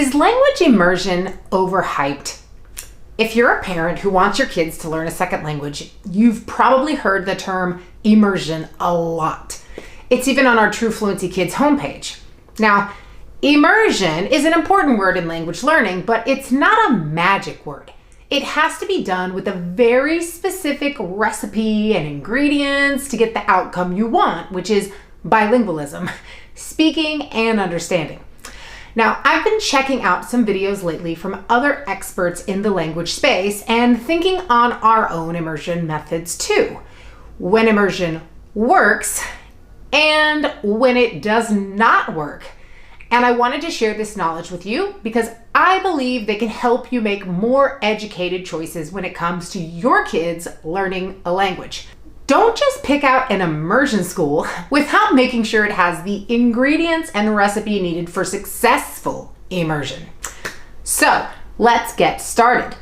Is language immersion overhyped? If you're a parent who wants your kids to learn a second language, you've probably heard the term immersion a lot. It's even on our TRUFLUENCY KIDS homepage. Now, immersion is an important word in language learning, but it's not a magic word. It has to be done with a very specific recipe and ingredients to get the outcome you want, which is bilingualism, speaking and understanding. Now, I've been checking out some videos lately from other experts in the language space and thinking on our own immersion methods too. When immersion works and when it does not work. And I wanted to share this knowledge with you because I believe they can help you make more educated choices when it comes to your kids learning a language. Don't just pick out an immersion school without making sure it has the ingredients and recipe needed for successful immersion. So let's get started.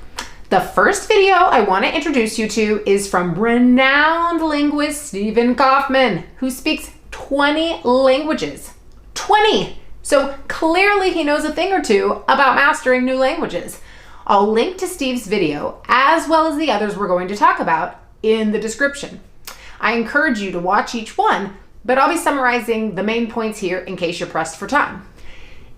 The first video I want to introduce you to is from renowned linguist Steven Kaufman, who speaks 20 languages. 20! So clearly he knows a thing or two about mastering new languages. I'll link to Steve's video, as well as the others we're going to talk about, in the description. I encourage you to watch each one, but I'll be summarizing the main points here in case you're pressed for time.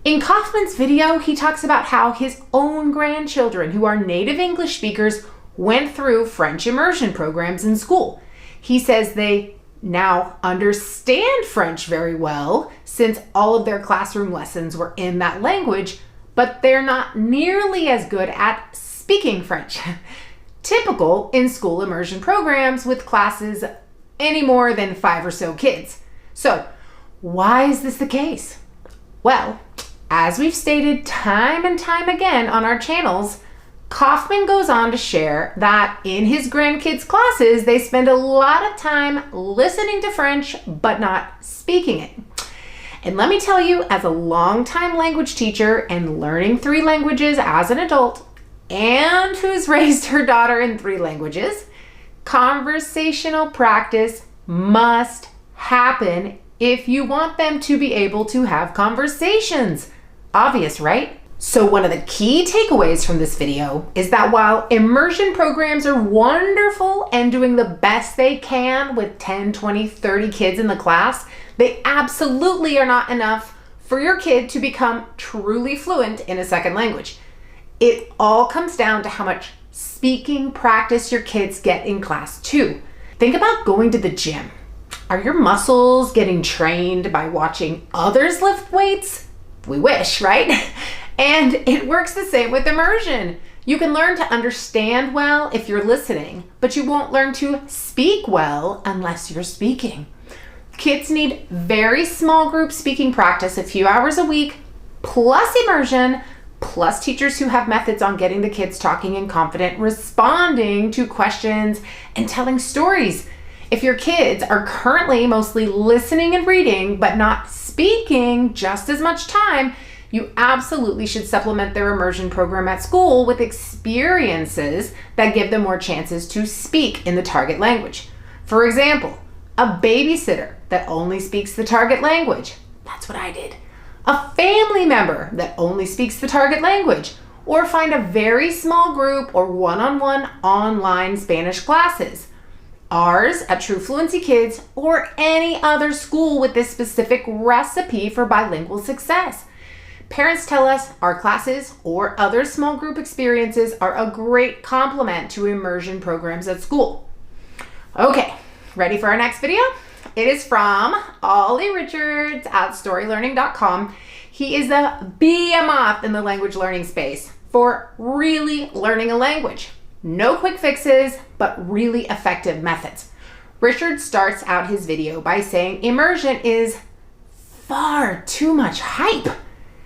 In Kaufman's video, he talks about how his own grandchildren, who are native English speakers, went through French immersion programs in school. He says they now understand French very well since all of their classroom lessons were in that language, but they're not nearly as good at speaking French. Typical in school immersion programs with classes any more than 5 or so kids. So why is this the case? Well, as we've stated time and time again on our channels, Kaufman goes on to share that in his grandkids' classes, they spend a lot of time listening to French, but not speaking it. And let me tell you, as a longtime language teacher and learning 3 languages as an adult, and who's raised her daughter in 3 languages, conversational practice must happen if you want them to be able to have conversations. Obvious, right? So one of the key takeaways from this video is that while immersion programs are wonderful and doing the best they can with 10, 20, 30 kids in the class, they absolutely are not enough for your kid to become truly fluent in a second language. It all comes down to how much speaking practice your kids get in class too. Think about going to the gym. Are your muscles getting trained by watching others lift weights? We wish, right? And it works the same with immersion. You can learn to understand well if you're listening, but you won't learn to speak well unless you're speaking. Kids need very small group speaking practice a few hours a week, plus immersion, plus teachers who have methods on getting the kids talking and confident, responding to questions, and telling stories. If your kids are currently mostly listening and reading, but not speaking just as much time, you absolutely should supplement their immersion program at school with experiences that give them more chances to speak in the target language. For example, a babysitter that only speaks the target language. That's what I did. A family member that only speaks the target language, or find a very small group or one-on-one online Spanish classes. Ours at TRUFLUENCY KIDS or any other school with this specific recipe for bilingual success. Parents tell us our classes or other small group experiences are a great complement to immersion programs at school. Okay, ready for our next video? It is from Ollie Richards at storylearning.com. He is the behemoth in the language learning space for really learning a language. No quick fixes, but really effective methods. Richards starts out his video by saying immersion is far too much hype.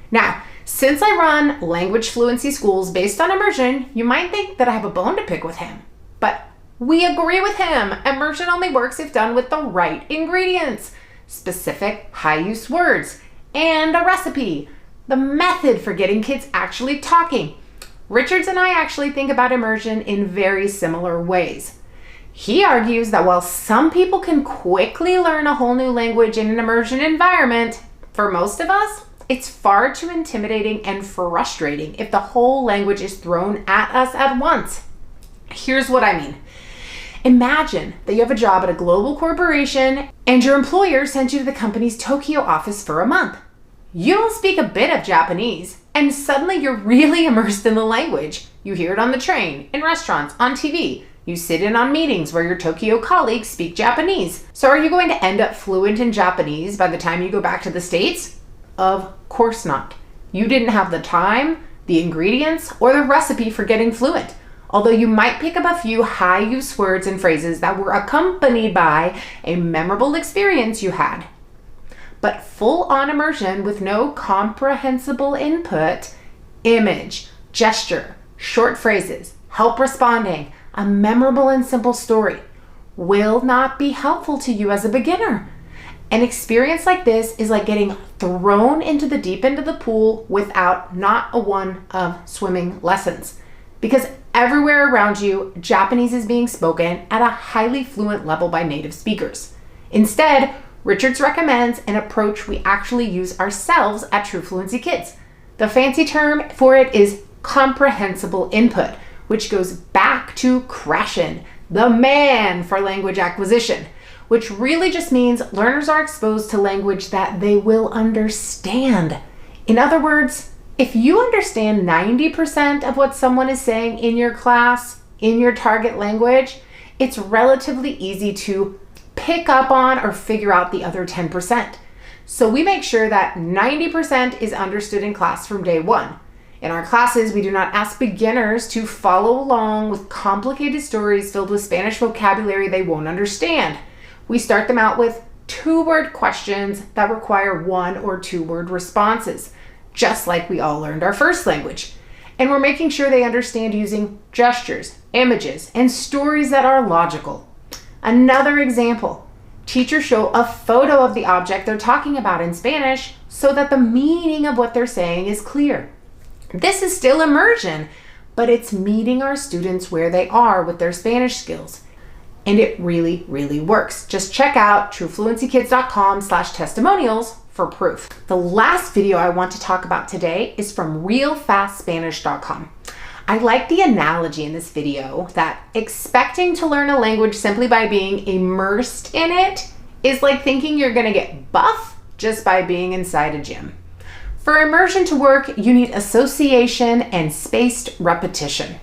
Now, since I run language fluency schools based on immersion, you might think that I have a bone to pick with him, but we agree with him. Immersion only works if done with the right ingredients, specific high-use words, and a recipe, the method for getting kids actually talking. Richards and I actually think about immersion in very similar ways. He argues that while some people can quickly learn a whole new language in an immersion environment, for most of us, It's far too intimidating and frustrating if the whole language is thrown at us at once. Here's what I mean. Imagine that you have a job at a global corporation and your employer sends you to the company's Tokyo office for a month. You don't speak a bit of Japanese, and suddenly you're really immersed in the language. You hear it on the train, in restaurants, on TV. You sit in on meetings where your Tokyo colleagues speak Japanese. So are you going to end up fluent in Japanese by the time you go back to the States? Of course not. You didn't have the time, the ingredients, or the recipe for getting fluent. Although you might pick up a few high-use words and phrases that were accompanied by a memorable experience you had. But full-on immersion with no comprehensible input, image, gesture, short phrases, help responding, a memorable and simple story will not be helpful to you as a beginner. An experience like this is like getting thrown into the deep end of the pool without not a one of swimming lessons. Because everywhere around you, Japanese is being spoken at a highly fluent level by native speakers. Instead, Richards recommends an approach we actually use ourselves at TruFluency Kids. The fancy term for it is comprehensible input, which goes back to Krashen, the man for language acquisition, which really just means learners are exposed to language that they will understand. In other words, if you understand 90% of what someone is saying in your class, in your target language, it's relatively easy to pick up on or figure out the other 10%. So we make sure that 90% is understood in class from day one. In our classes, we do not ask beginners to follow along with complicated stories filled with Spanish vocabulary they won't understand. We start them out with 2-word questions that require 1 or 2-word responses, just like we all learned our first language. And we're making sure they understand using gestures, images, and stories that are logical. Another example, teachers show a photo of the object they're talking about in Spanish so that the meaning of what they're saying is clear. This is still immersion, but it's meeting our students where they are with their Spanish skills. And it really, really works. Just check out trufluencykids.com/testimonials for proof. The last video I want to talk about today is from realfastspanish.com. I like the analogy in this video that expecting to learn a language simply by being immersed in it is like thinking you're going to get buff just by being inside a gym. For immersion to work, you need association and spaced repetition.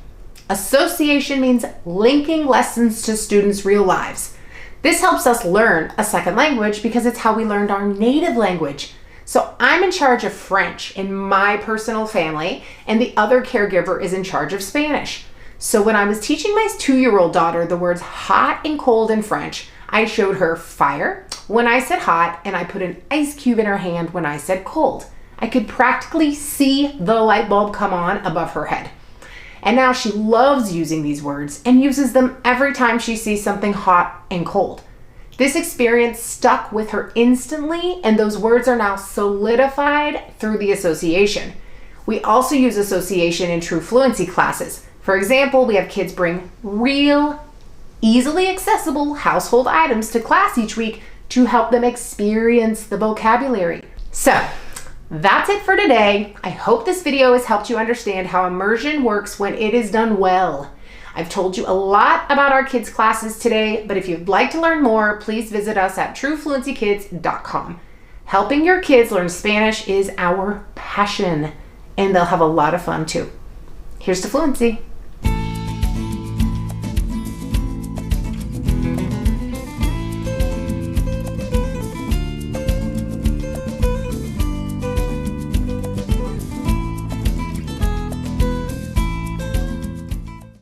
Association means linking lessons to students' real lives. This helps us learn a second language because it's how we learned our native language. So I'm in charge of French in my personal family, and the other caregiver is in charge of Spanish. So when I was teaching my 2-year-old daughter the words hot and cold in French, I showed her fire when I said hot, and I put an ice cube in her hand when I said cold. I could practically see the light bulb come on above her head. And now she loves using these words and uses them every time she sees something hot and cold. This experience stuck with her instantly, and those words are now solidified through the association. We also use association in true fluency classes. For example, we have kids bring real, easily accessible household items to class each week to help them experience the vocabulary. So, that's it for today. I hope this video has helped you understand how immersion works when it is done well. I've told you a lot about our kids' classes today, but if you'd like to learn more, please visit us at trufluencykids.com. Helping your kids learn Spanish is our passion, and they'll have a lot of fun too. Here's to fluency.